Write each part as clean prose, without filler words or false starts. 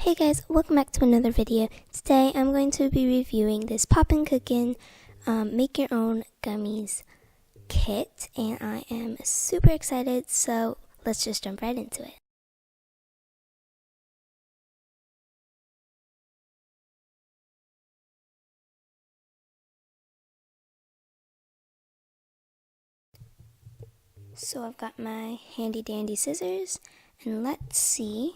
Hey guys, welcome back to another video. Today I'm going to be reviewing this Popin Cookin' Make Your Own Gummies kit, and I am super excited, so let's just jump right into it. So I've got my handy dandy scissors, and let's see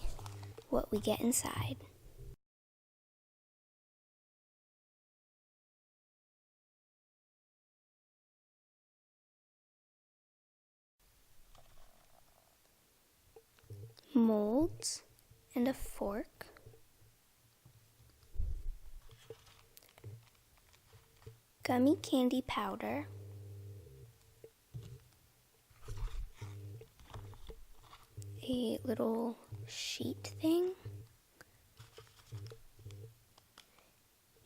what we get inside. Molds and a fork, gummy candy powder, a little sheet thing,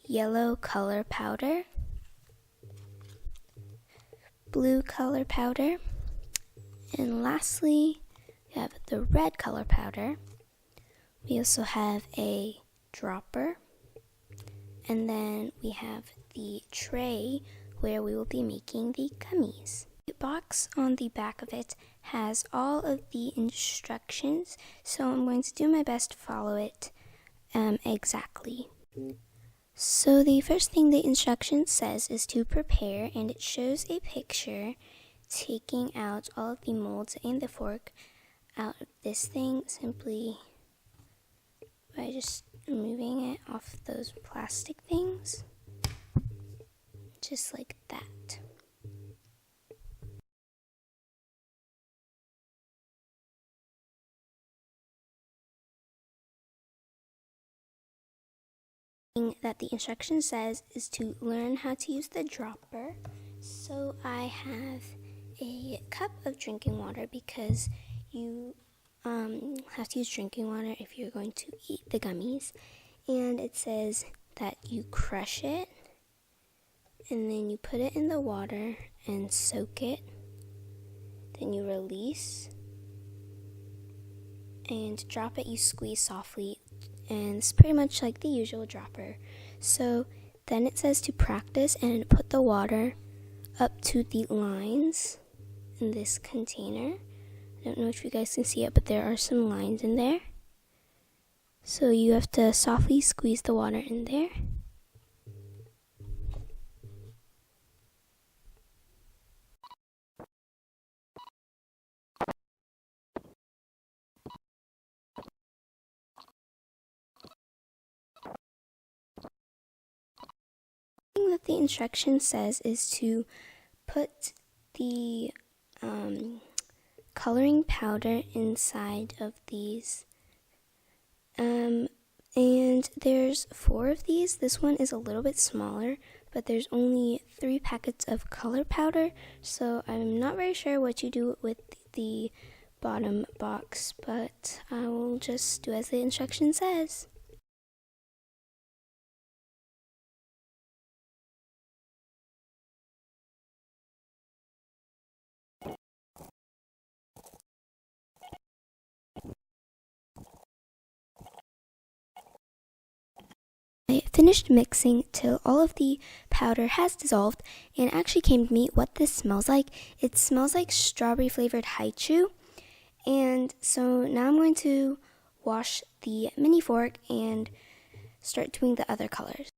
yellow color powder, blue color powder, and lastly we have the red color powder. We also have a dropper, and then we have the tray where we will be making the gummies. The box on the back of it has all of the instructions, so I'm going to do my best to follow it exactly. So the first thing the instruction says is to prepare, and it shows a picture taking out all of the molds and the fork out of this thing simply by just removing it off those plastic things, just like that. That the instruction says is to learn how to use the dropper. So I have a cup of drinking water because you have to use drinking water if you're going to eat the gummies, and it says that you crush it and then you put it in the water and soak it, then you release, and drop it, you squeeze softly, and it's pretty much like the usual dropper. So then it says to practice and put the water up to the lines in this container. I don't know if you guys can see it, but there are some lines in there. So you have to softly squeeze the water in there. The thing that the instruction says is to put the coloring powder inside of these. And there's 4 of these. This one is a little bit smaller, but there's only 3 packets of color powder, so I'm not very sure what you do with the bottom box, but I will just do as the instruction says. I finished mixing till all of the powder has dissolved, and it actually came to me what this smells like. It smells like strawberry flavored haichu. And so now I'm going to wash the mini fork and start doing the other colors.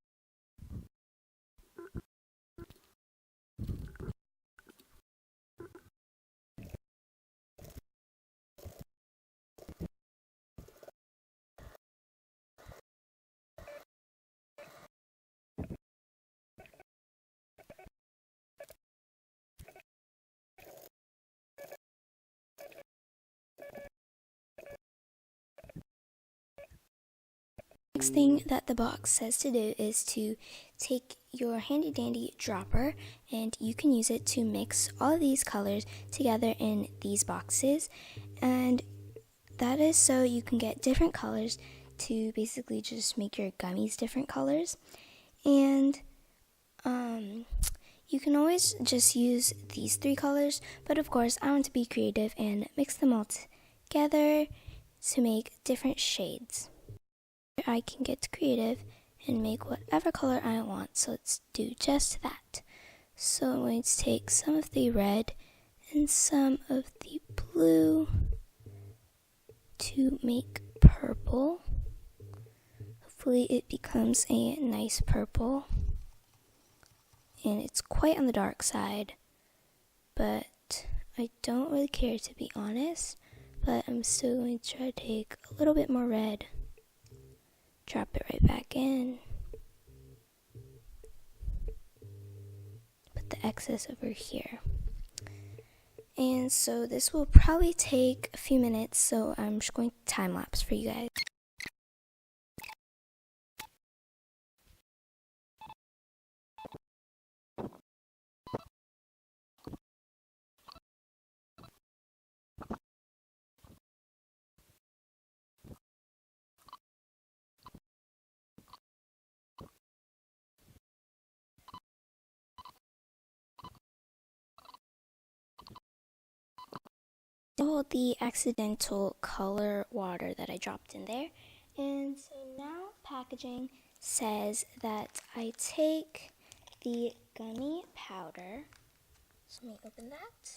Next thing that the box says to do is to take your handy dandy dropper, and you can use it to mix all of these colors together in these boxes, and that is so you can get different colors to basically just make your gummies different colors. And you can always just use these 3 colors, but of course I want to be creative and mix them all together to make different shades. I can get creative and make whatever color I want. So let's do just that. So I'm going to take some of the red and some of the blue to make purple. Hopefully it becomes a nice purple. And it's quite on the dark side, but I don't really care, to be honest. But I'm still going to try to take a little bit more red, drop it right back in, put the excess over here. And so this will probably take a few minutes, so I'm just going to time lapse for you guys. All the accidental color water that I dropped in there. And so now packaging says that I take the gummy powder. So let me open that.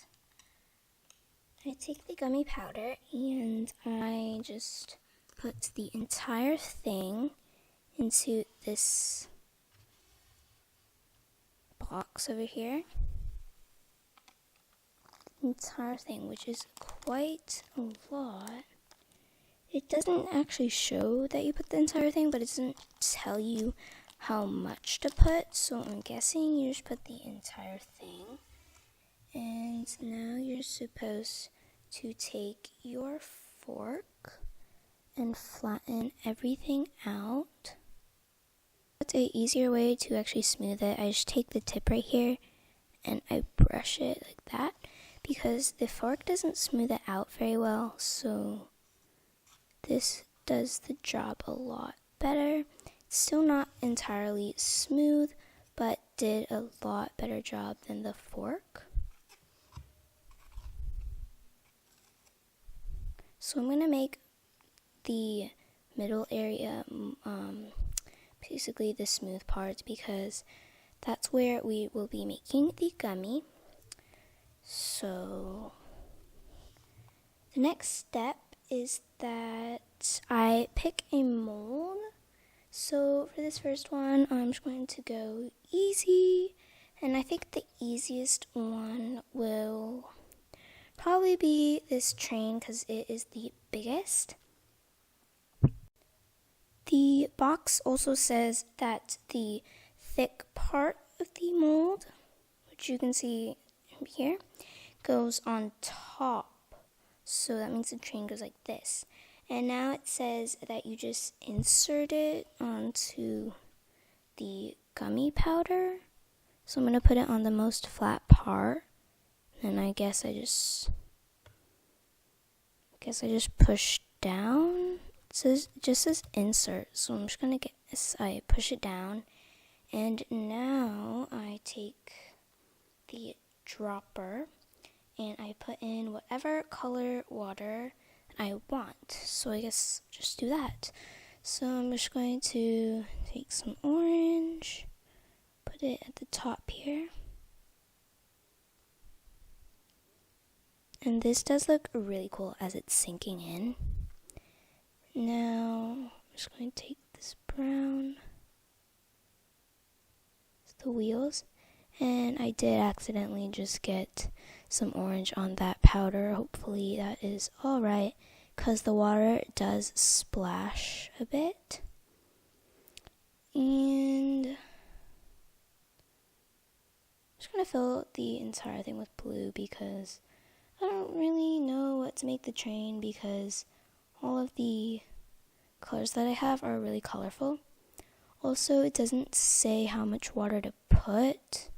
I take the gummy powder and I just put the entire thing into this box over here. Entire thing, which is quite a lot. It doesn't actually show that you put the entire thing, but it doesn't tell you how much to put, so I'm guessing you just put the entire thing. And now you're supposed to take your fork and flatten everything out. That's an easier way to actually smooth it. I just take the tip right here and I brush it like that, because the fork doesn't smooth it out very well, so this does the job a lot better. It's still not entirely smooth, but did a lot better job than the fork. So I'm going to make the middle area basically the smooth parts, because that's where we will be making the gummy. So the next step is that I pick a mold. So for this first one, I'm just going to go easy, and I think the easiest one will probably be this train because it is the biggest. The box also says that the thick part of the mold, which you can see here, goes on top. So that means the train goes like this. And now it says that you just insert it onto the gummy powder. So I'm going to put it on the most flat part. And I guess I just push down. It just says insert. So I'm just going to I push it down. And now I take the dropper and I put in whatever color water I want. So I guess just do that. So I'm just going to take some orange, put it at the top here. And this does look really cool as it's sinking in. Now I'm just going to take this brown, the wheels, and I did accidentally just get some orange on that powder. Hopefully that is alright, because the water does splash a bit. And I'm just going to fill the entire thing with blue, because I don't really know what to make the train, because all of the colors that I have are really colorful. Also, it doesn't say how much water to put,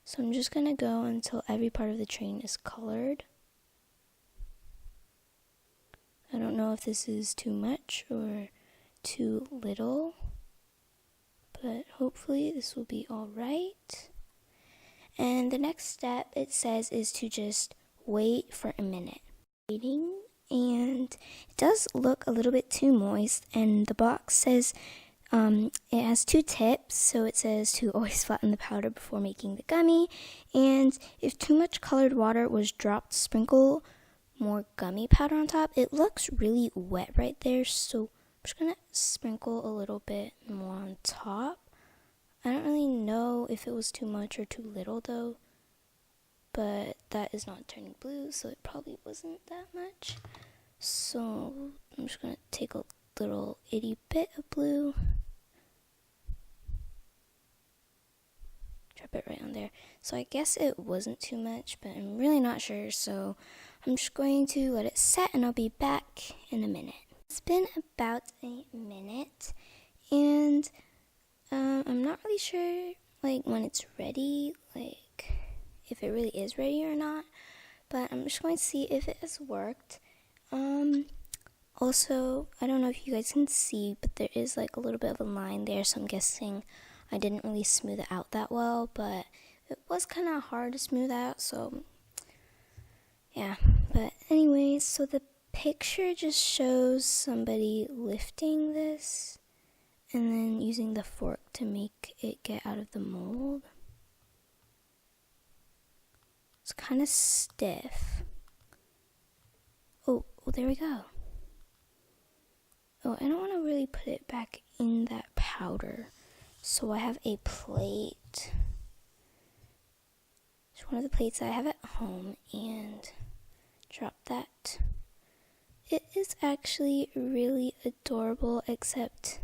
so I'm just going to go until every part of the train is colored. I don't know if this is too much or too little, but hopefully this will be alright. And the next step, it says, is to just wait for a minute. Waiting and it does look a little bit too moist, and the box says it has 2 tips, so it says to always flatten the powder before making the gummy, and if too much colored water was dropped, sprinkle more gummy powder on top. It looks really wet right there, so I'm just gonna sprinkle a little bit more on top. I don't really know if it was too much or too little though, but that is not turning blue, so it probably wasn't that much. So I'm just gonna take a little itty bit of blue, drop it right on there. So I guess it wasn't too much, but I'm really not sure, so I'm just going to let it set and I'll be back in a minute. It's been about a minute, and I'm not really sure like when it's ready, like if it really is ready or not, but I'm just going to see if it has worked. Also, I don't know if you guys can see, but there is like a little bit of a line there, so I'm guessing I didn't really smooth it out that well, but it was kind of hard to smooth out, so yeah. But anyway, so the picture just shows somebody lifting this and then using the fork to make it get out of the mold. It's kind of stiff. Oh, there we go. Oh, I don't want to really put it back in that powder, so I have a plate. It's one of the plates I have at home, and drop that. It is actually really adorable, except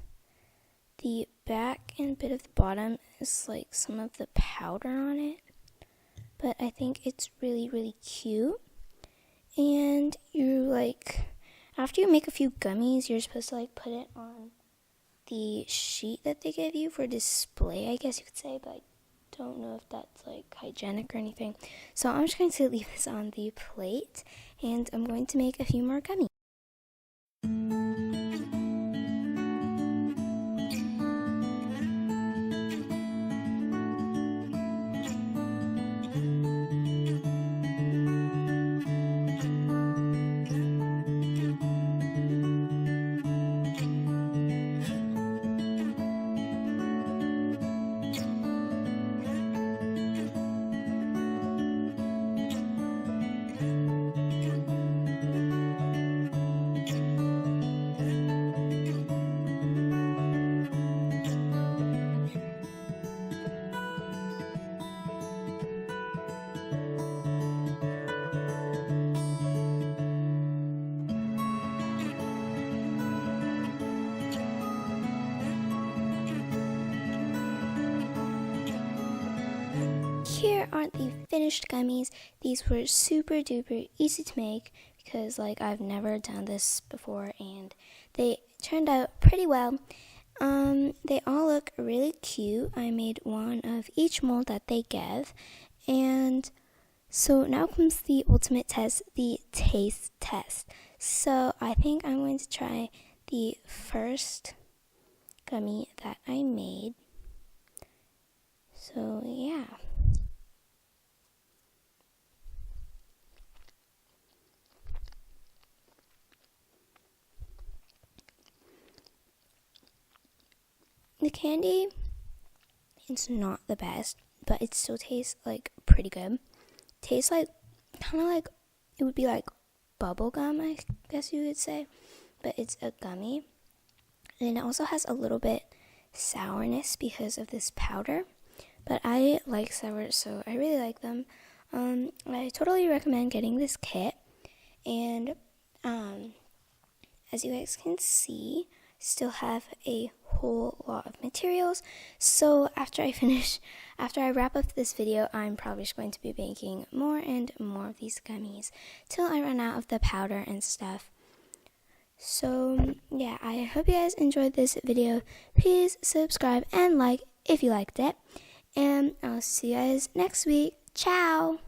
the back and bit of the bottom is like some of the powder on it, but I think it's really, really cute. And you like, after you make a few gummies, you're supposed to like put it on the sheet that they give you for display, I guess you could say, but I don't know if that's like hygienic or anything. So I'm just going to leave this on the plate, and I'm going to make a few more gummies. Here are the finished gummies. These were super duper easy to make because like I've never done this before, and they turned out pretty well. They all look really cute. I made one of each mold that they gave, and so now comes the ultimate test, the taste test. So I think I'm going to try the first gummy that I made. So yeah. The candy, it's not the best, but it still tastes like pretty good. Tastes like, kind of like, it would be like bubble gum, I guess you would say, but it's a gummy. And it also has a little bit sourness because of this powder, but I like sour, so I really like them. I totally recommend getting this kit, and as you guys can see, still have a whole lot of materials. So after I wrap up this video, I'm probably just going to be making more and more of these gummies till I run out of the powder and stuff. So yeah, I hope you guys enjoyed this video. Please subscribe and like if you liked it, and I'll see you guys next week. Ciao!